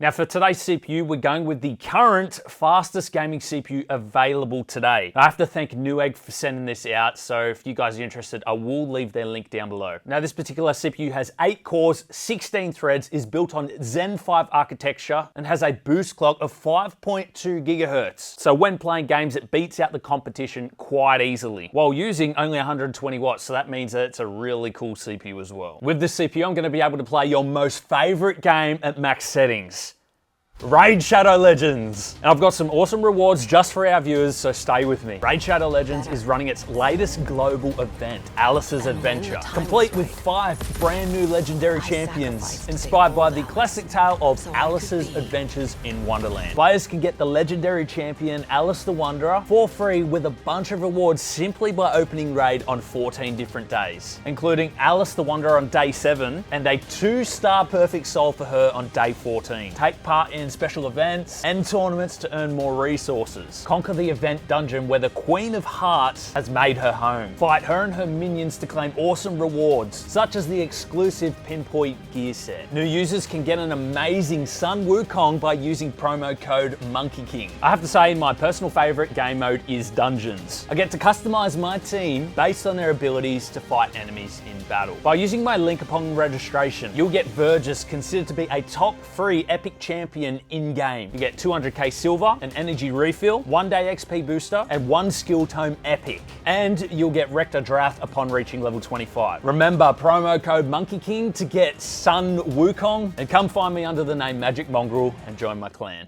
Now for today's CPU, we're going with the current fastest gaming CPU available today. I have to thank Newegg for sending this out, so if you guys are interested, I will leave their link down below. Now this particular CPU has 8 cores, 16 threads, is built on Zen 5 architecture, and has a boost clock of 5.2 gigahertz. So when playing games, it beats out the competition quite easily, while using only 120 watts, so that means that it's a really cool CPU as well. With this CPU, I'm going to be able to play your most favorite game at max settings. Raid Shadow Legends. And I've got some awesome rewards just for our viewers, so stay with me. Raid Shadow Legends is running its latest global event, Alice's Adventure, complete with 5 brand new legendary champions, inspired by the classic tale of Alice's Adventures in Wonderland. Players can get the legendary champion Alice the Wanderer for free with a bunch of rewards simply by opening Raid on 14 different days, including Alice the Wanderer on day 7 and a 2-star perfect soul for her on day 14. Take part in special events and tournaments to earn more resources. Conquer the event dungeon where the Queen of Hearts has made her home. Fight her and her minions to claim awesome rewards, such as the exclusive Pinpoint gear set. New users can get an amazing Sun Wukong by using promo code Monkey King. I have to say, my personal favorite game mode is Dungeons. I get to customize my team based on their abilities to fight enemies in battle. By using my link upon registration, you'll get Vergis, considered to be a top free epic champion in-game. You get 200k silver, an energy refill, 1-day XP booster, and 1 skill tome epic. And you'll get Rector Drath upon reaching level 25. Remember, promo code Monkey King to get Sun Wukong, and come find me under the name Magic Mongrel and join my clan.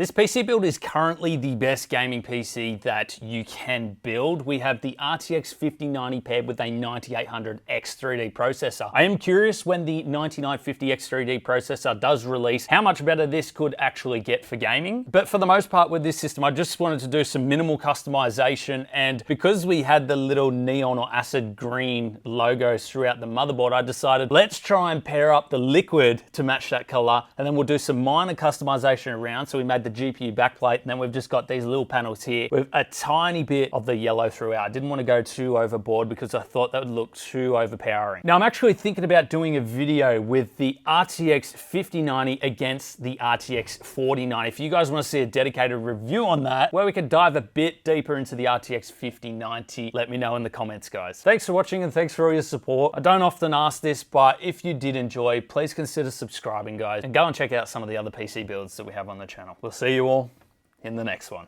This PC build is currently the best gaming PC that you can build. We have the RTX 5090 paired with a 9800 X3D processor. I am curious when the 9950 X3D processor does release, how much better this could actually get for gaming. But for the most part with this system, I just wanted to do some minimal customization, and because we had the little neon or acid green logos throughout the motherboard, I decided let's try and pair up the liquid to match that color, and then we'll do some minor customization around. So we made the GPU backplate, and then we've just got these little panels here with a tiny bit of the yellow throughout. I didn't want to go too overboard because I thought that would look too overpowering. Now I'm actually thinking about doing a video with the RTX 5090 against the RTX 4090. If you guys want to see a dedicated review on that, where we could dive a bit deeper into the RTX 5090, let me know in the comments, guys. Thanks for watching and thanks for all your support. I don't often ask this, but if you did enjoy, please consider subscribing, guys, and go and check out some of the other PC builds that we have on the channel. We'll see you all in the next one.